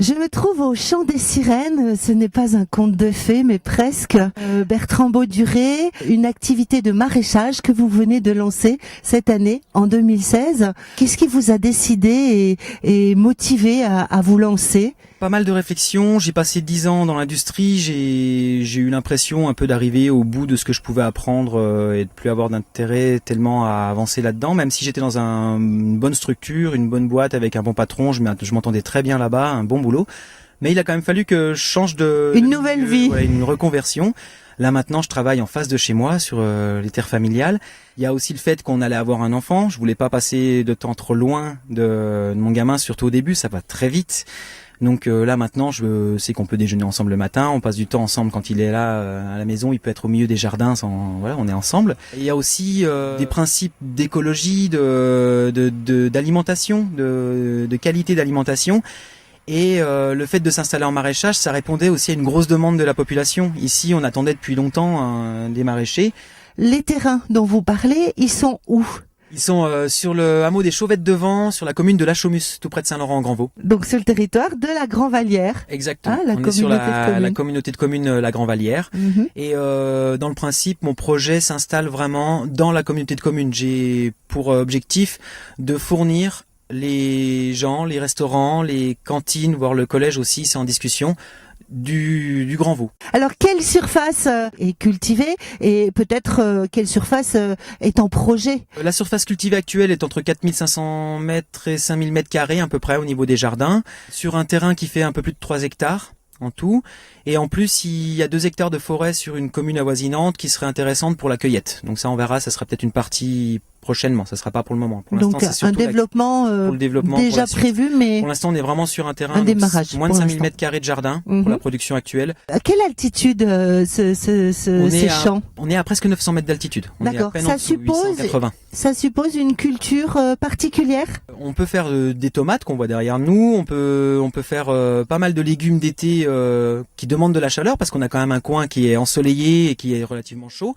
Je me trouve au Chant des Sirènes, ce n'est pas un conte de fées, mais presque. Bertrand Bauduré, une activité de maraîchage que vous venez de lancer cette année, en 2016. Qu'est-ce qui vous a décidé et motivé à vous lancer ? Pas mal de réflexions, j'ai passé 10 ans dans l'industrie, j'ai eu l'impression un peu d'arriver au bout de ce que je pouvais apprendre et de plus avoir d'intérêt tellement à avancer là-dedans, même si j'étais dans une bonne structure, une bonne boîte avec un bon patron, je m'entendais très bien là-bas, un bon boulot. Mais il a quand même fallu que je change une nouvelle vie, une reconversion. Là maintenant, je travaille en face de chez moi sur les terres familiales. Il y a aussi le fait qu'on allait avoir un enfant. Je voulais pas passer de temps trop loin de mon gamin, surtout au début, ça va très vite. Donc là maintenant, je sais qu'on peut déjeuner ensemble le matin, on passe du temps ensemble quand il est là à la maison, il peut être au milieu des jardins, voilà, on est ensemble. Et il y a aussi des principes d'écologie, d'alimentation, de qualité d'alimentation. Et le fait de s'installer en maraîchage, ça répondait aussi à une grosse demande de la population. Ici, on attendait depuis longtemps des maraîchers. Les terrains dont vous parlez, ils sont où ? Ils sont sur le hameau des Chauvettes-de-Vent, sur la commune de La Chaumus, tout près de Saint-Laurent-en-Grandvaux. Donc sur le territoire de la Grand-Vallière. Exactement. On est sur la communauté de communes La Grand-Vallière. Mm-hmm. Et dans le principe, mon projet s'installe vraiment dans la communauté de communes. J'ai pour objectif de fournir les gens, les restaurants, les cantines, voire le collège aussi, c'est en discussion, du Grand-Vaux. Alors quelle surface est cultivée et peut-être quelle surface est en projet ? La surface cultivée actuelle est entre 4500 mètres et 5000 mètres carrés à peu près au niveau des jardins, sur un terrain qui fait un peu plus de 3 hectares en tout. Et en plus, il y a 2 hectares de forêt sur une commune avoisinante qui serait intéressante pour la cueillette. Donc ça, on verra, ça sera peut-être une partie prochainement, ça sera pas pour le moment. Pour donc c'est un développement, pour le développement déjà prévu, mais pour l'instant on est vraiment sur un terrain moins de 5000 mètres carrés de jardin pour la production actuelle. À quelle altitude ces champs ? On est à presque 900 mètres d'altitude. D'accord. Ça suppose une culture particulière ? On peut faire des tomates qu'on voit derrière nous, on peut faire pas mal de légumes d'été qui demandent de la chaleur parce qu'on a quand même un coin qui est ensoleillé et qui est relativement chaud.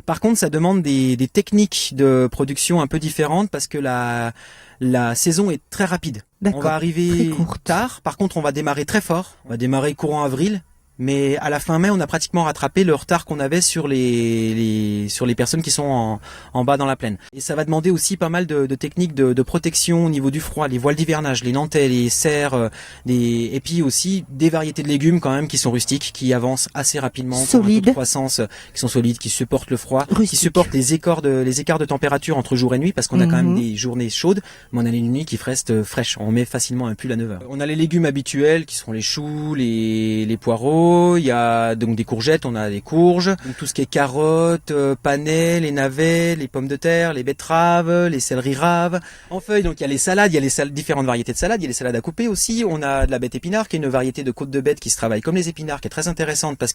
Par contre, ça demande des techniques de production un peu différentes parce que la saison est très rapide. D'accord. On va arriver tard. Par contre, on va démarrer très fort. On va démarrer courant avril. Mais à la fin mai, on a pratiquement rattrapé le retard qu'on avait sur les personnes qui sont en bas dans la plaine. Et ça va demander aussi pas mal de techniques de protection au niveau du froid, les voiles d'hivernage, les nantais, les serres, et puis aussi des variétés de légumes quand même qui sont rustiques, qui avancent assez rapidement, solides, de croissance, qui sont solides, qui supportent le froid, qui supportent les écarts de température entre jour et nuit, parce qu'on a quand même des journées chaudes, mais on a une nuit qui reste fraîche. On met facilement un pull à 9 heures. On a les légumes habituels qui seront les choux, les poireaux. Il y a donc des courgettes, on a des courges, donc tout ce qui est carottes, panais, les navets, les pommes de terre, les betteraves, les céleris raves. En feuilles, donc il y a les salades, différentes variétés de salades, il y a les salades à couper aussi. On a de la bête épinard qui est une variété de côte de bête qui se travaille comme les épinards, qui est très intéressante parce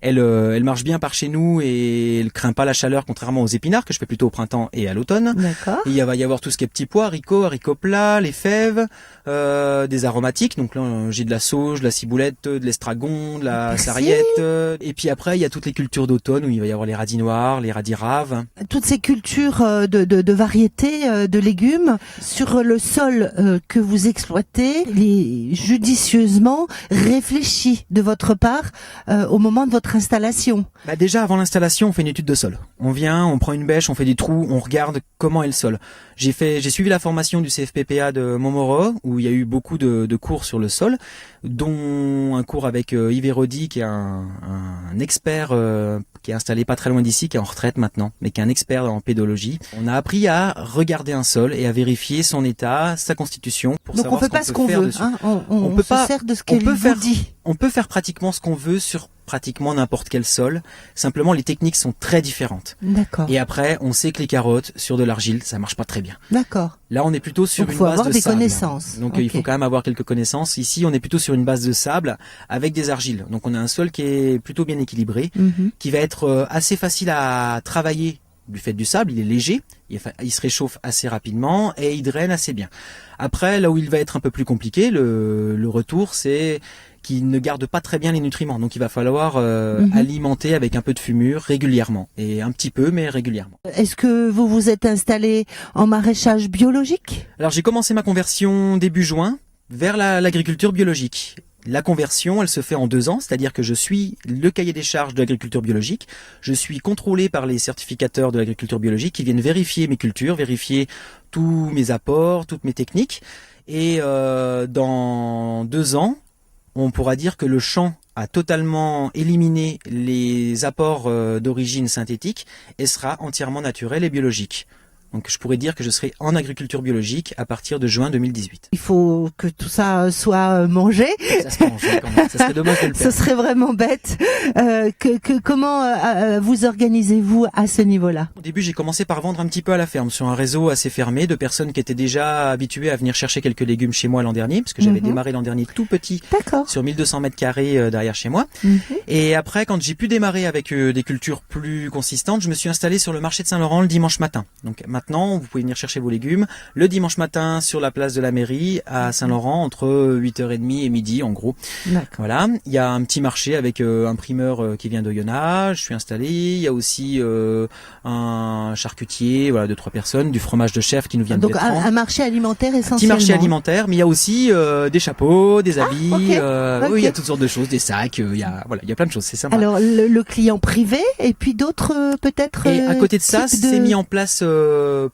elle marche bien par chez nous et elle craint pas la chaleur contrairement aux épinards que je fais plutôt au printemps et à l'automne. D'accord. Il va y avoir tout ce qui est petits pois, haricots plats, les fèves, des aromatiques. Donc là, j'ai de la sauge, de la ciboulette, de l'estragon, de la sarriette. Et puis après, il y a toutes les cultures d'automne où il va y avoir les radis noirs, les radis raves. Toutes ces cultures de variétés de légumes sur le sol que vous exploitez, judicieusement réfléchi de votre part au moment de votre installation. Déjà avant l'installation, on fait une étude de sol. On vient, on prend une bêche, on fait des trous, on regarde comment est le sol. J'ai suivi la formation du CFPPA de Montmoreau où il y a eu beaucoup de cours sur le sol, dont un cours avec Yves Hérodi qui est un expert qui est installé pas très loin d'ici, qui est en retraite maintenant, mais qui est un expert en pédologie. On a appris à regarder un sol et à vérifier son état, sa constitution. Donc on peut pas ce qu'on veut, hein. On peut se sert de ce qu'elle vous dit. On peut faire pratiquement ce qu'on veut sur pratiquement n'importe quel sol. Simplement, les techniques sont très différentes. D'accord. Et après, on sait que les carottes sur de l'argile, ça marche pas très bien. D'accord. Là, on est plutôt sur Donc, une base de sable. il faut avoir des connaissances. Donc, il faut quand même avoir quelques connaissances. Ici, on est plutôt sur une base de sable avec des argiles. Donc, on a un sol qui est plutôt bien équilibré, qui va être assez facile à travailler du fait du sable. Il est léger, il se réchauffe assez rapidement et il draine assez bien. Après, là où il va être un peu plus compliqué, le retour, c'est qu'il ne garde pas très bien les nutriments. Donc, il va falloir alimenter avec un peu de fumure régulièrement. Et un petit peu, mais régulièrement. Est-ce que vous vous êtes installé en maraîchage biologique ? Alors, j'ai commencé ma conversion début juin. vers l'agriculture biologique. La conversion, elle se fait en 2 ans, c'est-à-dire que je suis le cahier des charges de l'agriculture biologique, je suis contrôlé par les certificateurs de l'agriculture biologique qui viennent vérifier mes cultures, vérifier tous mes apports, toutes mes techniques, et dans 2 ans, on pourra dire que le champ a totalement éliminé les apports d'origine synthétique et sera entièrement naturel et biologique. Donc je pourrais dire que je serai en agriculture biologique à partir de juin 2018. Il faut que tout ça soit mangé. Ça se mange quand même. Ça serait dommage de le perdre. Ce serait vraiment bête. Comment vous organisez-vous à ce niveau-là? Au début, j'ai commencé par vendre un petit peu à la ferme sur un réseau assez fermé de personnes qui étaient déjà habituées à venir chercher quelques légumes chez moi l'an dernier, parce que j'avais démarré l'an dernier tout petit sur 1200 mètres carrés derrière chez moi. Et après, quand j'ai pu démarrer avec des cultures plus consistantes, je me suis installé sur le marché de Saint-Laurent le dimanche matin. Donc maintenant, vous pouvez venir chercher vos légumes le dimanche matin sur la place de la mairie à Saint-Laurent entre 8h30 et midi en gros. Voilà, il y a un petit marché avec un primeur qui vient d'Oyonnax, je suis installé, il y a aussi un charcutier, voilà, 2-3 personnes, du fromage de chèvre qui nous vient de Bétran. Donc un marché alimentaire essentiellement. Un petit marché alimentaire, mais il y a aussi des chapeaux, des habits, oui, il y a toutes sortes de choses, des sacs, il y a plein de choses, c'est sympa. Alors le client privé et puis d'autres peut-être. Et à côté de ça, c'est mis en place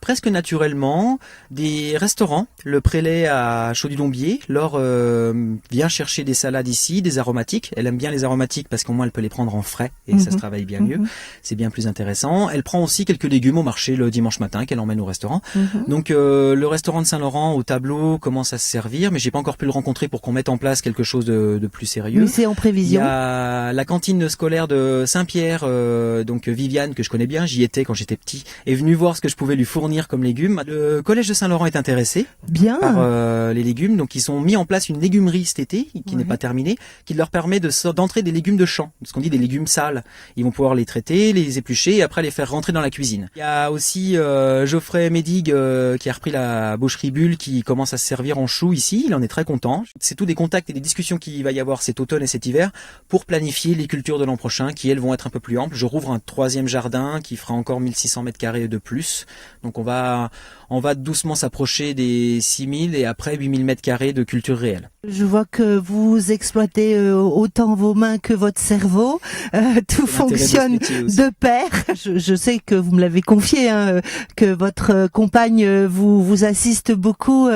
presque naturellement des restaurants. Le Prélé à Chaux-du-Dombier, Laure vient chercher des salades ici, des aromatiques. Elle aime bien les aromatiques parce qu'au moins elle peut les prendre en frais et ça se travaille bien mieux. C'est bien plus intéressant. Elle prend aussi quelques légumes au marché le dimanche matin qu'elle emmène au restaurant. Donc le restaurant de Saint-Laurent au tableau commence à se servir, mais j'ai pas encore pu le rencontrer pour qu'on mette en place quelque chose de plus sérieux. Oui, c'est en prévision. Il y a la cantine scolaire de Saint-Pierre, donc Viviane que je connais bien, j'y étais quand j'étais petit, est venue voir ce que je pouvais lui fournir comme légumes. Le collège de Saint-Laurent est intéressé par les légumes, donc ils ont mis en place une légumerie cet été qui n'est pas terminée, qui leur permet d'entrer des légumes de champ, ce qu'on dit des légumes sales. Ils vont pouvoir les traiter, les éplucher et après les faire rentrer dans la cuisine. Il y a aussi Geoffrey Médig qui a repris la boucherie Bulle qui commence à se servir en chou ici, il en est très content. C'est tous des contacts et des discussions qu'il va y avoir cet automne et cet hiver pour planifier les cultures de l'an prochain qui elles vont être un peu plus amples. Je rouvre un 3e jardin qui fera encore 1600 mètres carrés de plus. Donc on va doucement s'approcher des 6000 et après 8000 mètres carrés de culture réelle. Je vois que vous exploitez autant vos mains que votre cerveau. Tout fonctionne de pair. Je sais que vous me l'avez confié, que votre compagne vous assiste beaucoup,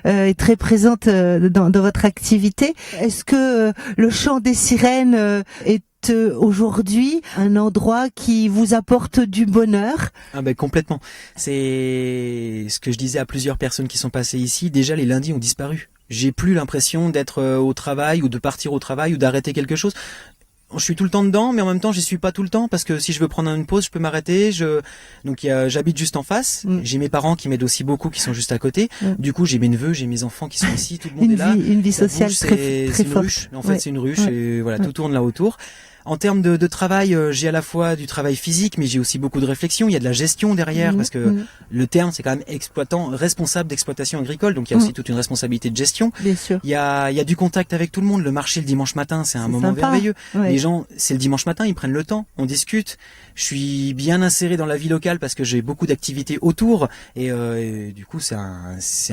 est très présente dans votre activité. Est-ce que le chant des sirènes est aujourd'hui un endroit qui vous apporte du bonheur? Ah ben complètement. C'est ce que je disais à plusieurs personnes qui sont passées ici. Déjà les lundis ont disparu. J'ai plus l'impression d'être au travail ou de partir au travail ou d'arrêter quelque chose. Je suis tout le temps dedans, mais en même temps, j'y suis pas tout le temps parce que si je veux prendre une pause, je peux m'arrêter. Donc j'habite juste en face. J'ai mes parents qui m'aident aussi beaucoup, qui sont juste à côté. Du coup, j'ai mes neveux, j'ai mes enfants qui sont ici. Tout le monde est là. Une vie sociale très forte. Ruche. En fait, c'est une ruche et voilà, tout tourne là autour. En termes de travail, j'ai à la fois du travail physique, mais j'ai aussi beaucoup de réflexion. Il y a de la gestion derrière, parce que le terme, c'est quand même exploitant, responsable d'exploitation agricole. Donc il y a aussi toute une responsabilité de gestion. Bien sûr. Il y a du contact avec tout le monde. Le marché le dimanche matin, c'est un moment merveilleux. Les gens, c'est le dimanche matin, ils prennent le temps, on discute. Je suis bien inséré dans la vie locale parce que j'ai beaucoup d'activités autour et du coup c'est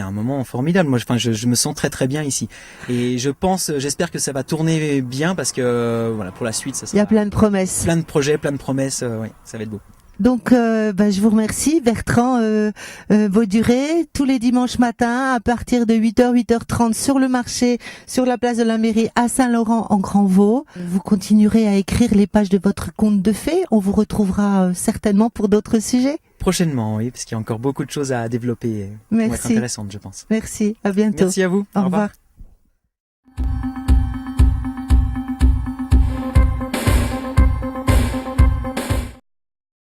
un moment formidable. Moi, je me sens très très bien ici et j'espère que ça va tourner bien parce que voilà, pour la suite. Il y a plein de promesses. Plein de projets, plein de promesses, ça va être beau. Donc, je vous remercie, Bertrand Bauduré, tous les dimanches matins à partir de 8h, 8h30 sur le marché, sur la place de la mairie à Saint-Laurent en Grand-Vaux. Vous continuerez à écrire les pages de votre conte de fées. On vous retrouvera certainement pour d'autres sujets. Prochainement, oui, parce qu'il y a encore beaucoup de choses à développer. Qui vont être intéressantes, je pense. Merci, à bientôt. Merci à vous. Au revoir.